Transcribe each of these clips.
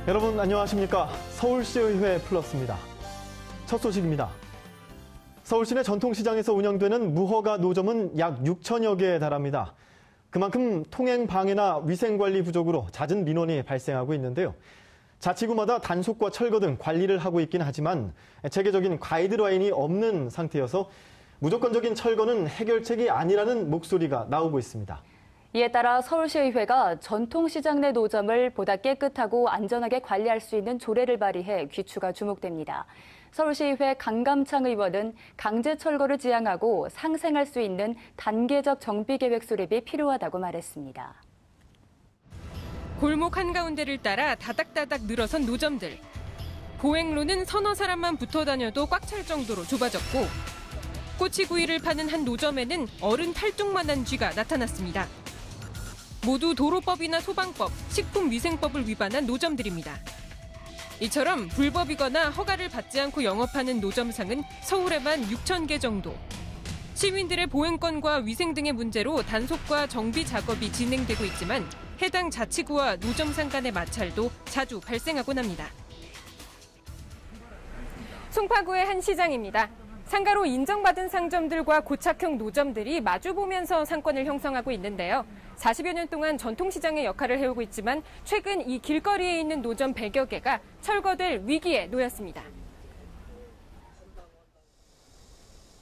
여러분 안녕하십니까? 서울시의회 플러스입니다. 첫 소식입니다. 서울 시내 전통시장에서 운영되는 무허가 노점은 약 6천여 개에 달합니다. 그만큼 통행 방해나 위생관리 부족으로 잦은 민원이 발생하고 있는데요. 자치구마다 단속과 철거 등 관리를 하고 있긴 하지만 체계적인 가이드라인이 없는 상태여서 무조건적인 철거는 해결책이 아니라는 목소리가 나오고 있습니다. 이에 따라 서울시의회가 전통시장 내 노점을 보다 깨끗하고 안전하게 관리할 수 있는 조례를 발의해 귀추가 주목됩니다. 서울시의회 강감창 의원은 강제 철거를 지향하고 상생할 수 있는 단계적 정비계획 수립이 필요하다고 말했습니다. 골목 한가운데를 따라 다닥다닥 늘어선 노점들. 보행로는 서너 사람만 붙어 다녀도 꽉 찰 정도로 좁아졌고 꼬치구이를 파는 한 노점에는 어른 팔뚝만한 쥐가 나타났습니다. 모두 도로법이나 소방법, 식품위생법을 위반한 노점들입니다. 이처럼 불법이거나 허가를 받지 않고 영업하는 노점상은 서울에만 6천 개 정도. 시민들의 보행권과 위생 등의 문제로 단속과 정비 작업이 진행되고 있지만 해당 자치구와 노점상 간의 마찰도 자주 발생하곤 합니다. 송파구의 한 시장입니다. 상가로 인정받은 상점들과 고착형 노점들이 마주보면서 상권을 형성하고 있는데요. 40여 년 동안 전통시장의 역할을 해오고 있지만 최근 이 길거리에 있는 노점 100여 개가 철거될 위기에 놓였습니다.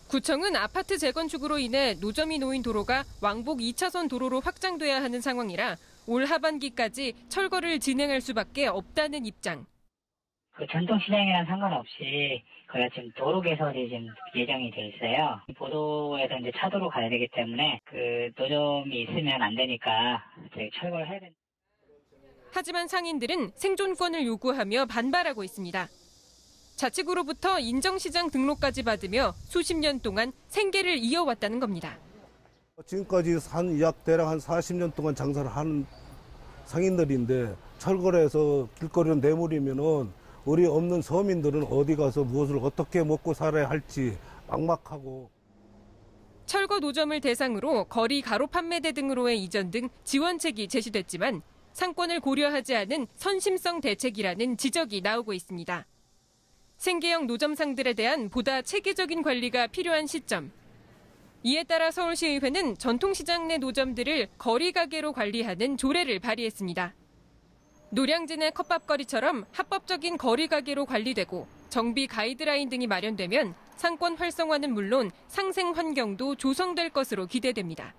구청은 아파트 재건축으로 인해 노점이 놓인 도로가 왕복 2차선 도로로 확장돼야 하는 상황이라 올 하반기까지 철거를 진행할 수밖에 없다는 입장. 전통시장이랑 상관없이 거기가 지금 도로 개설이 지금 예정이 돼 있어요. 보도에서 이제 차도로 가야 되기 때문에 그 노점이 있으면 안 되니까 철거를 해야 된다. 하지만 상인들은 생존권을 요구하며 반발하고 있습니다. 자치구로부터 인정시장 등록까지 받으며 수십 년 동안 생계를 이어왔다는 겁니다. 지금까지 약 대략 한 40년 동안 장사를 하는 상인들인데 철거를 해서 길거리로 내몰이면은 우리 없는 서민들은 어디 가서 무엇을 어떻게 먹고 살아야 할지 막막하고. 철거 노점을 대상으로 거리 가로 판매대 등으로의 이전 등 지원책이 제시됐지만 상권을 고려하지 않은 선심성 대책이라는 지적이 나오고 있습니다. 생계형 노점상들에 대한 보다 체계적인 관리가 필요한 시점. 이에 따라 서울시의회는 전통시장 내 노점들을 거리 가게로 관리하는 조례를 발의했습니다. 노량진의 컵밥거리처럼 합법적인 거리 가게로 관리되고 정비 가이드라인 등이 마련되면 상권 활성화는 물론 상생 환경도 조성될 것으로 기대됩니다.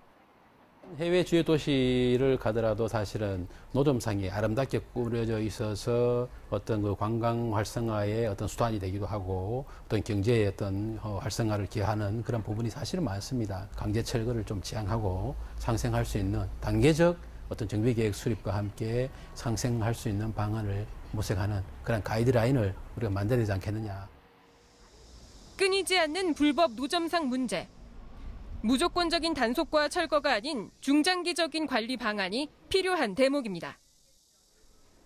해외 주요 도시를 가더라도 사실은 노점상이 아름답게 꾸려져 있어서 어떤 그 관광 활성화의 어떤 수단이 되기도 하고 어떤 경제의 어떤 활성화를 기하는 그런 부분이 사실은 많습니다. 강제 철거를 좀 지향하고 상생할 수 있는 단계적 어떤 정비계획 수립과 함께 상생할 수 있는 방안을 모색하는 그런 가이드라인을 우리가 만들어야 되지 않겠느냐. 끊이지 않는 불법 노점상 문제. 무조건적인 단속과 철거가 아닌 중장기적인 관리 방안이 필요한 대목입니다.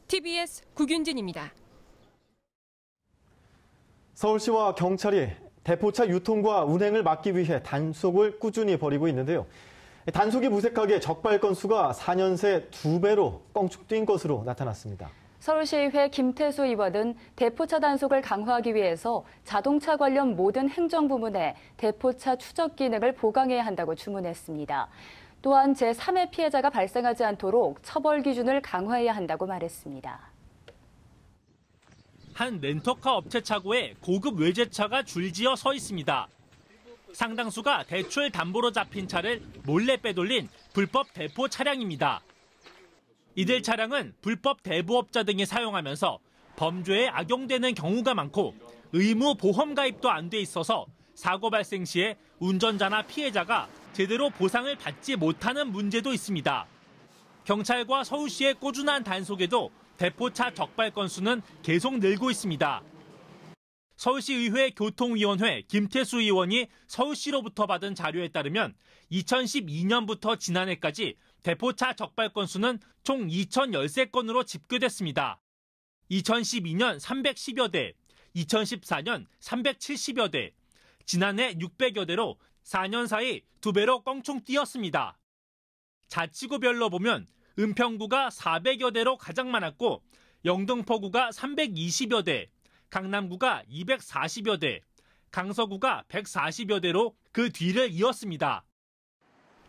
TBS 구균진입니다. 서울시와 경찰이 대포차 유통과 운행을 막기 위해 단속을 꾸준히 벌이고 있는데요. 단속이 무색하게 적발 건수가 4년 새 2배로 껑충 뛴 것으로 나타났습니다. 서울시의회 김태수 의원은 대포차 단속을 강화하기 위해서 자동차 관련 모든 행정부문에 대포차 추적 기능을 보강해야 한다고 주문했습니다. 또한 제3의 피해자가 발생하지 않도록 처벌 기준을 강화해야 한다고 말했습니다. 한 렌터카 업체 차고에 고급 외제차가 줄지어 서 있습니다. 상당수가 대출 담보로 잡힌 차를 몰래 빼돌린 불법 대포 차량입니다. 이들 차량은 불법 대부업자 등이 사용하면서 범죄에 악용되는 경우가 많고 의무 보험 가입도 안 돼 있어서 사고 발생 시에 운전자나 피해자가 제대로 보상을 받지 못하는 문제도 있습니다. 경찰과 서울시의 꾸준한 단속에도 대포차 적발 건수는 계속 늘고 있습니다. 서울시의회 교통위원회 김태수 의원이 서울시로부터 받은 자료에 따르면 2012년부터 지난해까지 대포차 적발 건수는 총 2,013건으로 집계됐습니다. 2012년 310여 대, 2014년 370여 대, 지난해 600여 대로 4년 사이 2배로 껑충 뛰었습니다. 자치구별로 보면 은평구가 400여 대로 가장 많았고 영등포구가 320여 대, 강남구가 240여 대, 강서구가 140여 대로 그 뒤를 이었습니다.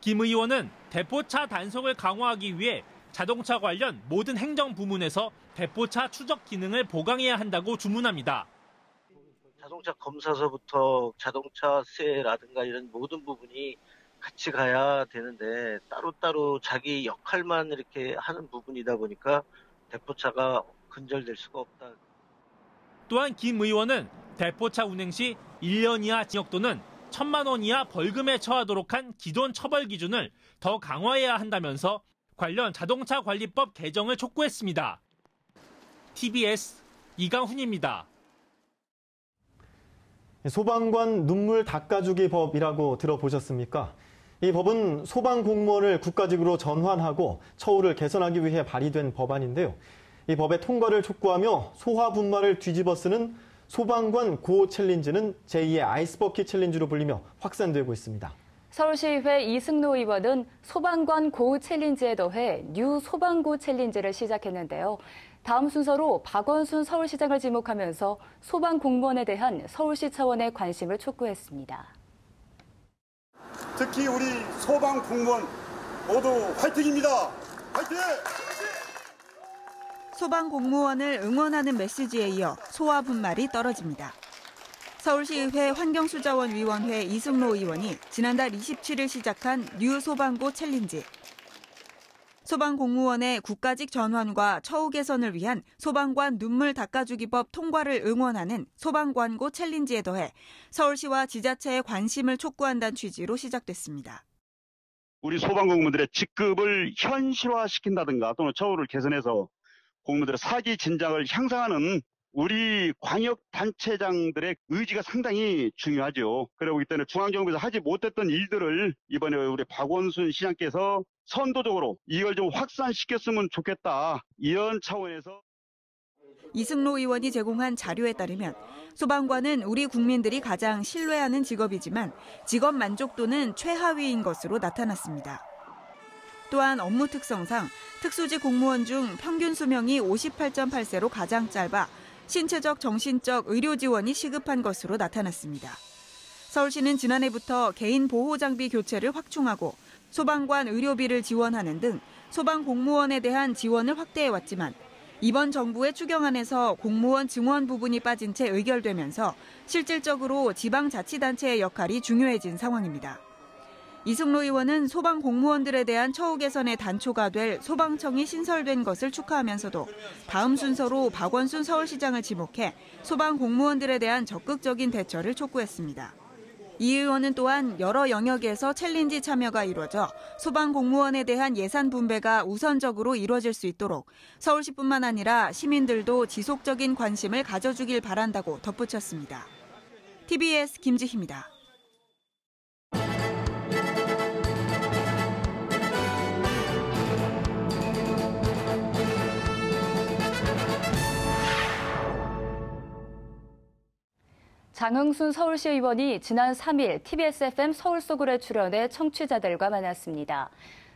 김 의원은 대포차 단속을 강화하기 위해 자동차 관련 모든 행정 부문에서 대포차 추적 기능을 보강해야 한다고 주문합니다. 자동차 검사서부터 자동차세라든가 이런 모든 부분이 같이 가야 되는데 따로따로 자기 역할만 이렇게 하는 부분이다 보니까 대포차가 근절될 수가 없다. 또한 김 의원은 대포차 운행 시 1년 이하 징역 또는 1,000만 원 이하 벌금에 처하도록 한 기존 처벌 기준을 더 강화해야 한다면서 관련 자동차 관리법 개정을 촉구했습니다. TBS 이강훈입니다. 소방관 눈물 닦아주기 법이라고 들어보셨습니까? 이 법은 소방 공무원을 국가직으로 전환하고 처우를 개선하기 위해 발의된 법안인데요. 이 법의 통과를 촉구하며 소화 분말을 뒤집어 쓰는 소방관 고 챌린지는 제2의 아이스버킷 챌린지로 불리며 확산되고 있습니다. 서울시의회 이승로 의원은 소방관 고 챌린지에 더해 뉴 소방고 챌린지를 시작했는데요. 다음 순서로 박원순 서울시장을 지목하면서 소방 공무원에 대한 서울시 차원의 관심을 촉구했습니다. 특히 우리 소방 공무원 모두 화이팅입니다. 화이팅! 소방 공무원을 응원하는 메시지에 이어 소화 분말이 떨어집니다. 서울시의회 환경수자원위원회 이승로 의원이 지난달 27일 시작한 뉴 소방고 챌린지. 소방 공무원의 국가직 전환과 처우 개선을 위한 소방관 눈물 닦아주기법 통과를 응원하는 소방관고 챌린지에 더해 서울시와 지자체의 관심을 촉구한다는 취지로 시작됐습니다. 우리 소방공무원들의 직급을 현실화시킨다든가 또는 처우를 개선해서 공무원들의 사기 진작을 향상하는 우리 광역단체장들의 의지가 상당히 중요하죠. 그러기 때문에 중앙정부에서 하지 못했던 일들을 이번에 우리 박원순 시장께서 선도적으로 이걸 좀 확산시켰으면 좋겠다. 이런 차원에서. 이승로 의원이 제공한 자료에 따르면 소방관은 우리 국민들이 가장 신뢰하는 직업이지만 직업 만족도는 최하위인 것으로 나타났습니다. 또한 업무 특성상 특수직 공무원 중 평균 수명이 58.8세로 가장 짧아 신체적, 정신적 의료 지원이 시급한 것으로 나타났습니다. 서울시는 지난해부터 개인 보호 장비 교체를 확충하고 소방관 의료비를 지원하는 등 소방 공무원에 대한 지원을 확대해왔지만 이번 정부의 추경안에서 공무원 증원 부분이 빠진 채 의결되면서 실질적으로 지방자치단체의 역할이 중요해진 상황입니다. 이승로 의원은 소방 공무원들에 대한 처우 개선의 단초가 될 소방청이 신설된 것을 축하하면서도 다음 순서로 박원순 서울시장을 지목해 소방 공무원들에 대한 적극적인 대처를 촉구했습니다. 이 의원은 또한 여러 영역에서 챌린지 참여가 이루어져 소방 공무원에 대한 예산 분배가 우선적으로 이루어질 수 있도록 서울시뿐만 아니라 시민들도 지속적인 관심을 가져주길 바란다고 덧붙였습니다. TBS 김지희입니다. 장흥순 서울시 의원이 지난 3일 TBS FM 서울 속으로에 출연해 청취자들과 만났습니다.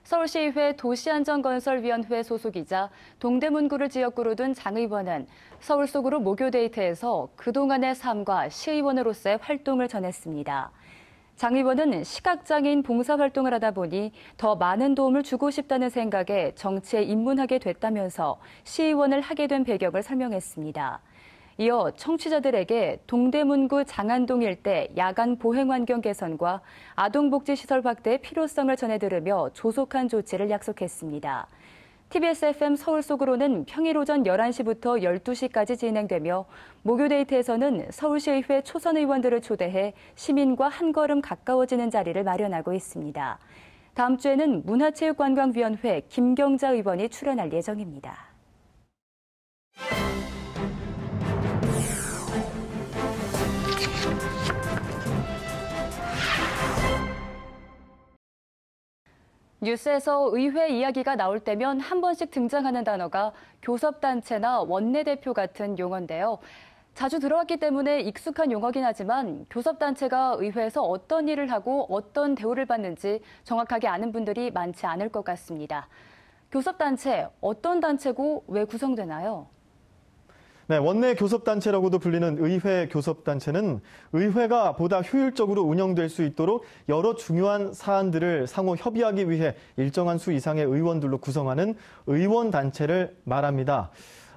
서울시의회 도시안전건설위원회 소속이자 동대문구를 지역구로 둔 장 의원은 서울 속으로 모교데이트에서 그동안의 삶과 시의원으로서의 활동을 전했습니다. 장 의원은 시각장애인 봉사활동을 하다 보니 더 많은 도움을 주고 싶다는 생각에 정치에 입문하게 됐다면서 시의원을 하게 된 배경을 설명했습니다. 이어 청취자들에게 동대문구 장안동 일대 야간 보행 환경 개선과 아동복지시설 확대의 필요성을 전해 들으며 조속한 조치를 약속했습니다. TBS FM 서울 속으로는 평일 오전 11시부터 12시까지 진행되며 모교데이트에서는 서울시의회 초선 의원들을 초대해 시민과 한 걸음 가까워지는 자리를 마련하고 있습니다. 다음 주에는 문화체육관광위원회 김경자 의원이 출연할 예정입니다. 뉴스에서 의회 이야기가 나올 때면 한 번씩 등장하는 단어가 교섭단체나 원내대표 같은 용어인데요. 자주 들어왔기 때문에 익숙한 용어긴 하지만 교섭단체가 의회에서 어떤 일을 하고 어떤 대우를 받는지 정확하게 아는 분들이 많지 않을 것 같습니다. 교섭단체, 어떤 단체고 왜 구성되나요? 네, 원내 교섭단체라고도 불리는 의회 교섭단체는 의회가 보다 효율적으로 운영될 수 있도록 여러 중요한 사안들을 상호 협의하기 위해 일정한 수 이상의 의원들로 구성하는 의원단체를 말합니다.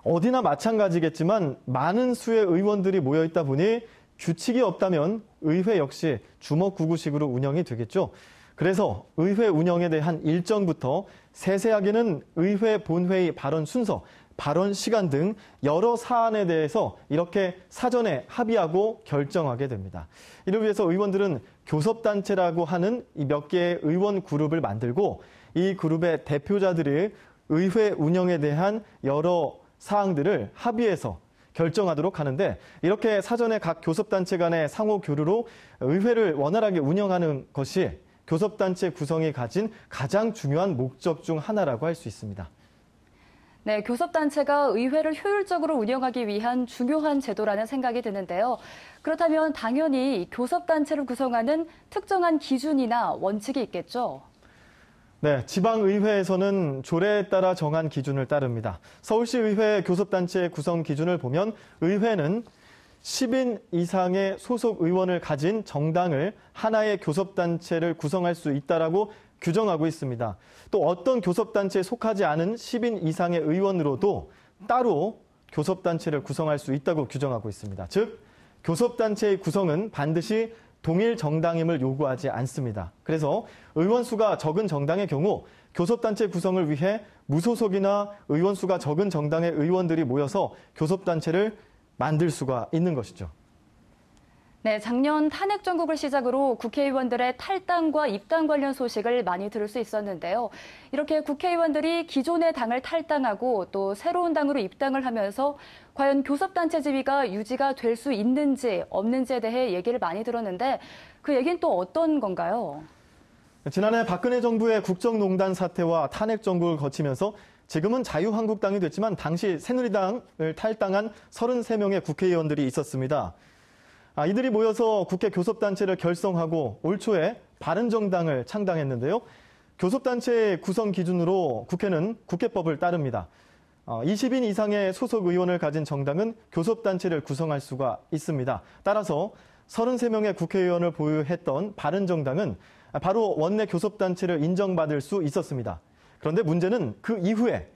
어디나 마찬가지겠지만 많은 수의 의원들이 모여 있다 보니 규칙이 없다면 의회 역시 주먹구구식으로 운영이 되겠죠. 그래서 의회 운영에 대한 일정부터 세세하게는 의회 본회의 발언 순서, 발언 시간 등 여러 사안에 대해서 이렇게 사전에 합의하고 결정하게 됩니다. 이를 위해서 의원들은 교섭단체라고 하는 이 몇 개의 의원 그룹을 만들고 이 그룹의 대표자들이 의회 운영에 대한 여러 사항들을 합의해서 결정하도록 하는데 이렇게 사전에 각 교섭단체 간의 상호 교류로 의회를 원활하게 운영하는 것이 교섭단체 구성이 가진 가장 중요한 목적 중 하나라고 할 수 있습니다. 네, 교섭단체가 의회를 효율적으로 운영하기 위한 중요한 제도라는 생각이 드는데요. 그렇다면 당연히 교섭단체를 구성하는 특정한 기준이나 원칙이 있겠죠? 네, 지방의회에서는 조례에 따라 정한 기준을 따릅니다. 서울시의회 교섭단체 구성 기준을 보면 의회는 10인 이상의 소속 의원을 가진 정당을 하나의 교섭단체를 구성할 수 있다라고 규정하고 있습니다. 또 어떤 교섭단체에 속하지 않은 10인 이상의 의원으로도 따로 교섭단체를 구성할 수 있다고 규정하고 있습니다. 즉, 교섭단체의 구성은 반드시 동일 정당임을 요구하지 않습니다. 그래서 의원 수가 적은 정당의 경우 교섭단체 구성을 위해 무소속이나 의원 수가 적은 정당의 의원들이 모여서 교섭단체를 만들 수가 있는 것이죠. 네, 작년 탄핵 정국을 시작으로 국회의원들의 탈당과 입당 관련 소식을 많이 들을 수 있었는데요. 이렇게 국회의원들이 기존의 당을 탈당하고 또 새로운 당으로 입당을 하면서 과연 교섭단체 지위가 유지가 될 수 있는지 없는지에 대해 얘기를 많이 들었는데 그 얘기는 또 어떤 건가요? 지난해 박근혜 정부의 국정농단 사태와 탄핵 정국을 거치면서 지금은 자유한국당이 됐지만 당시 새누리당을 탈당한 33명의 국회의원들이 있었습니다. 이들이 모여서 국회 교섭단체를 결성하고 올 초에 바른정당을 창당했는데요. 교섭단체 구성 기준으로 국회는 국회법을 따릅니다. 20인 이상의 소속 의원을 가진 정당은 교섭단체를 구성할 수가 있습니다. 따라서 33명의 국회의원을 보유했던 바른정당은 바로 원내 교섭단체를 인정받을 수 있었습니다. 그런데 문제는 그 이후에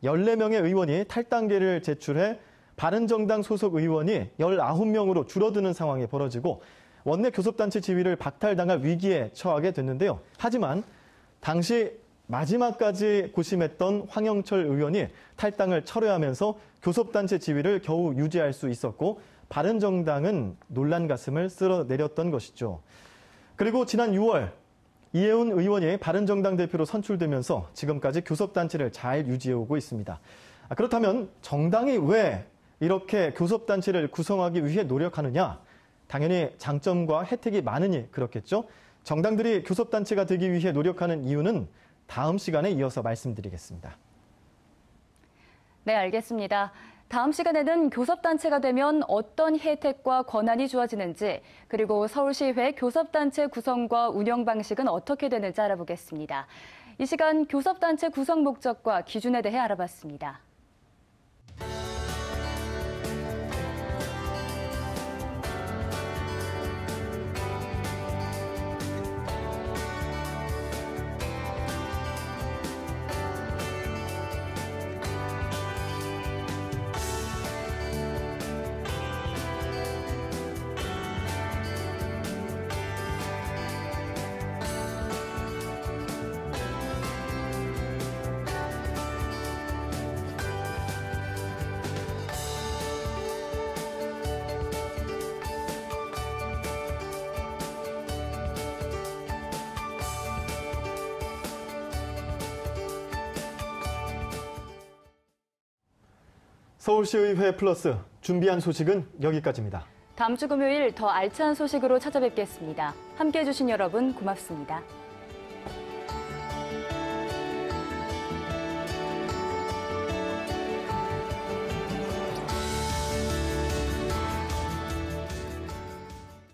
14명의 의원이 탈당계를 제출해 바른정당 소속 의원이 19명으로 줄어드는 상황이 벌어지고 원내 교섭단체 지위를 박탈당할 위기에 처하게 됐는데요. 하지만 당시 마지막까지 고심했던 황영철 의원이 탈당을 철회하면서 교섭단체 지위를 겨우 유지할 수 있었고 바른정당은 놀란 가슴을 쓸어내렸던 것이죠. 그리고 지난 6월 이해운 의원이 바른정당 대표로 선출되면서 지금까지 교섭단체를 잘 유지해오고 있습니다. 그렇다면 정당이 왜 이렇게 교섭단체를 구성하기 위해 노력하느냐? 당연히 장점과 혜택이 많으니 그렇겠죠. 정당들이 교섭단체가 되기 위해 노력하는 이유는 다음 시간에 이어서 말씀드리겠습니다. 네, 알겠습니다. 다음 시간에는 교섭단체가 되면 어떤 혜택과 권한이 주어지는지, 그리고 서울시의회 교섭단체 구성과 운영 방식은 어떻게 되는지 알아보겠습니다. 이 시간 교섭단체 구성 목적과 기준에 대해 알아봤습니다. 서울시의회 플러스 준비한 소식은 여기까지입니다. 다음 주 금요일 더 알찬 소식으로 찾아뵙겠습니다. 함께해 주신 여러분 고맙습니다.